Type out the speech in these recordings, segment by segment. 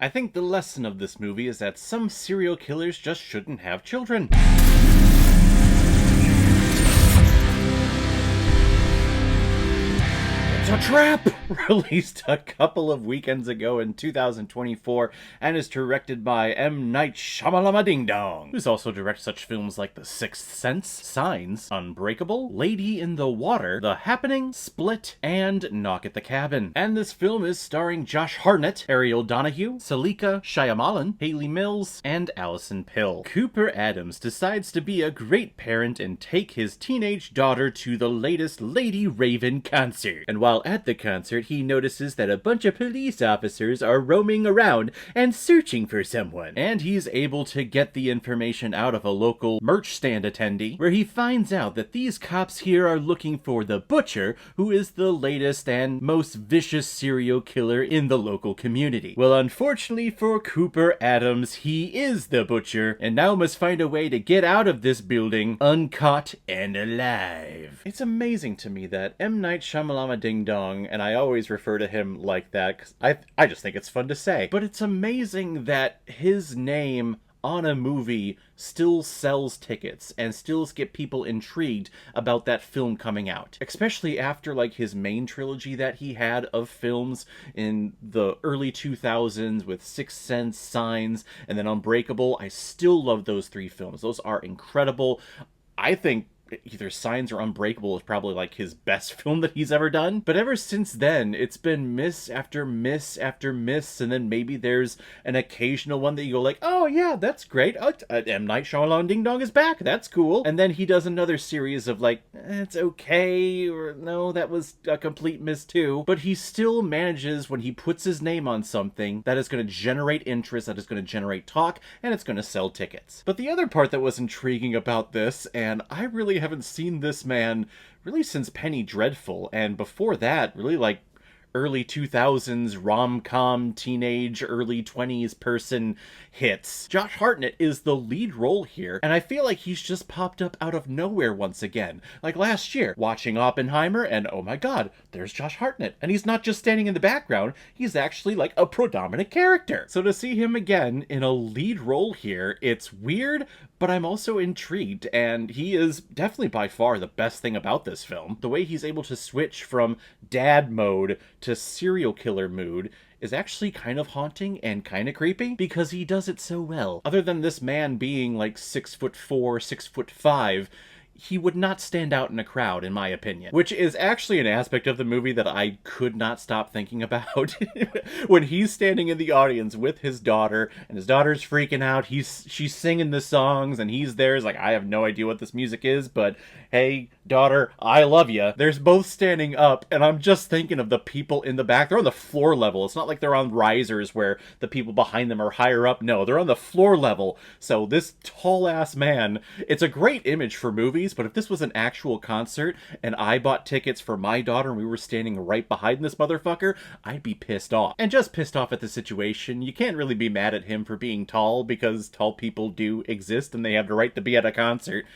I think the lesson of this movie is that some serial killers just shouldn't have children. It's a Trap! Released a couple of weekends ago in 2024 and is directed by M. Night Shyamalan Ding Dong, who's also directed such films like The Sixth Sense, Signs, Unbreakable, Lady in the Water, The Happening, Split, and Knock at the Cabin. And this film is starring Josh Hartnett, Ariel Donahue, Salika Shyamalan, Haley Mills, and Allison Pill. Cooper Adams decides to be a great parent and take his teenage daughter to the latest Lady Raven concert. And while at the concert, he notices that a bunch of police officers are roaming around and searching for someone. And he's able to get the information out of a local merch stand attendee, where he finds out that these cops here are looking for the Butcher, who is the latest and most vicious serial killer in the local community. Well, unfortunately for Cooper Adams, he is the Butcher, and now must find a way to get out of this building uncaught and alive. It's amazing to me that M. Night Shyamalan Ding Dong, and I always refer to him like that because I just think it's fun to say, but it's amazing that his name on a movie still sells tickets and still get people intrigued about that film coming out. Especially after like his main trilogy that he had of films in the early 2000s with Sixth Sense, Signs, and then Unbreakable. I still love those three films. Those are incredible. I think either Signs or Unbreakable is probably like his best film that he's ever done. But ever since then, it's been miss after miss after miss, and then maybe there's an occasional one that you go like, oh yeah, that's great. M. Night Shyamalan Ding Dong is back. That's cool. And then he does another series of like, it's okay, or no, that was a complete miss too. But he still manages, when he puts his name on something, that is going to generate interest, that is going to generate talk, and it's going to sell tickets. But the other part that was intriguing about this, and I really haven't seen this man really since Penny Dreadful, and before that, really like early 2000s rom-com teenage early 20s person hits. Josh Hartnett is the lead role here, and I feel like he's just popped up out of nowhere once again. Like last year, watching Oppenheimer, and oh my god, there's Josh Hartnett. And he's not just standing in the background, he's actually like a predominant character. So to see him again in a lead role here, it's weird, but I'm also intrigued, and he is definitely by far the best thing about this film. The way he's able to switch from dad mode to serial killer mood is actually kind of haunting and kind of creepy because he does it so well. Other than this man being like 6'4", 6'5", he would not stand out in a crowd, in my opinion. Which is actually an aspect of the movie that I could not stop thinking about. When he's standing in the audience with his daughter, and his daughter's freaking out, she's singing the songs, and he's there, he's like, I have no idea what this music is, but hey, daughter, I love you. They're both standing up, and I'm just thinking of the people in the back. They're on the floor level. It's not like they're on risers where the people behind them are higher up. No, they're on the floor level. So this tall-ass man, it's a great image for movies, but if this was an actual concert and I bought tickets for my daughter and we were standing right behind this motherfucker, I'd be pissed off. And just pissed off at the situation. You can't really be mad at him for being tall because tall people do exist and they have the right to be at a concert.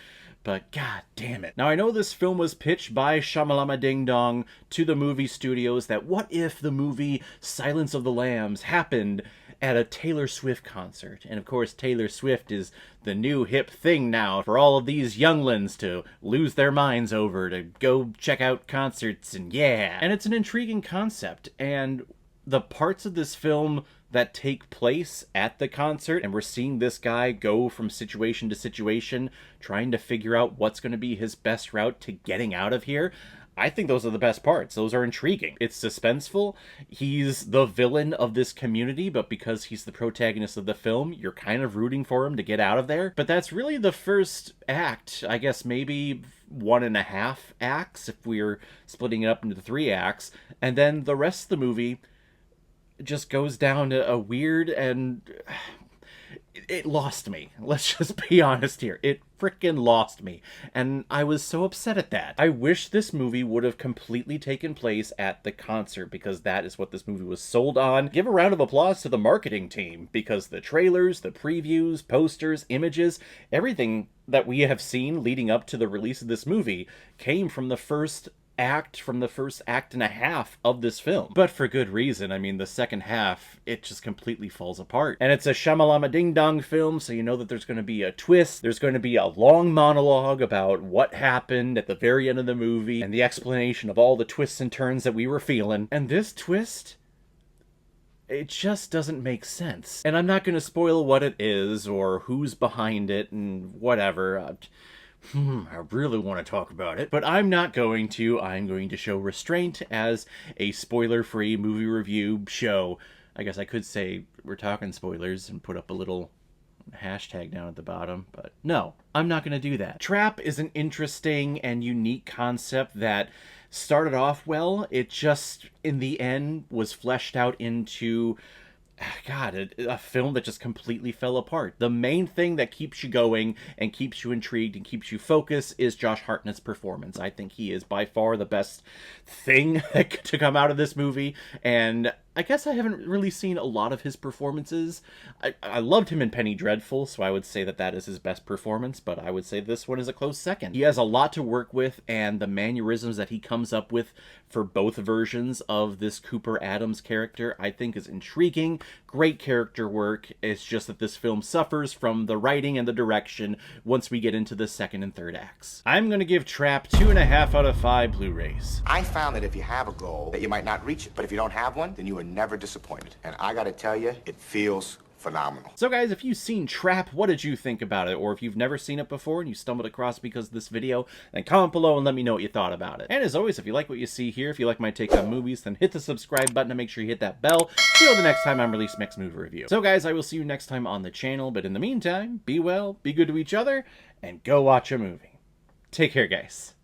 But god damn it. Now I know this film was pitched by Shyamalan Ding Dong to the movie studios that what if the movie Silence of the Lambs happened at a Taylor Swift concert? And of course Taylor Swift is the new hip thing now for all of these younglings to lose their minds over, to go check out concerts, and yeah. And it's an intriguing concept, and the parts of this film that take place at the concert, and we're seeing this guy go from situation to situation, trying to figure out what's going to be his best route to getting out of here. I think those are the best parts. Those are intriguing. It's suspenseful. He's the villain of this community, but because he's the protagonist of the film, you're kind of rooting for him to get out of there. But that's really the first act. I guess maybe 1.5 acts if we're splitting it up into 3 acts. And then the rest of the movie just goes down to a weird, and it lost me. Let's just be honest here. It frickin' lost me. And I was so upset at that. I wish this movie would have completely taken place at the concert, because that is what this movie was sold on. Give a round of applause to the marketing team, because the trailers, the previews, posters, images, everything that we have seen leading up to the release of this movie came from the first act from the first act and a half of this film. But for good reason. I mean, the second half, it just completely falls apart. And it's a Shyamalan Ding Dong film, so you know that there's going to be a twist. There's going to be a long monologue about what happened at the very end of the movie and the explanation of all the twists and turns that we were feeling. And this twist, it just doesn't make sense. And I'm not going to spoil what it is or who's behind it and whatever. I really want to talk about it, but I'm not going to. I'm going to show restraint as a spoiler-free movie review show. I guess I could say we're talking spoilers and put up a little hashtag down at the bottom, but no, I'm not going to do that. Trap is an interesting and unique concept that started off well. It just, in the end, was fleshed out into, God, a film that just completely fell apart. The main thing that keeps you going and keeps you intrigued and keeps you focused is Josh Hartnett's performance. I think he is by far the best thing to come out of this movie, and I guess I haven't really seen a lot of his performances. I loved him in Penny Dreadful, so I would say that that is his best performance, but I would say this one is a close second. He has a lot to work with, and the mannerisms that he comes up with for both versions of this Cooper Adams character, I think is intriguing. Great character work. It's just that this film suffers from the writing and the direction once we get into the second and third acts. I'm going to give Trap 2.5 out of 5 Blu-rays. I found that if you have a goal, that you might not reach it. But if you don't have one, then you are never disappointed. And I gotta tell you, it feels phenomenal. So guys, if you've seen Trap, what did you think about it? Or if you've never seen it before and you stumbled across it because of this video, then comment below and let me know what you thought about it. And as always, if you like what you see here, if you like my take on movies, then hit the subscribe button and make sure you hit that bell so you know the next time I'm releasing next movie review. So guys, I will see you next time on the channel, but in the meantime, be well, be good to each other, and go watch a movie. Take care, guys.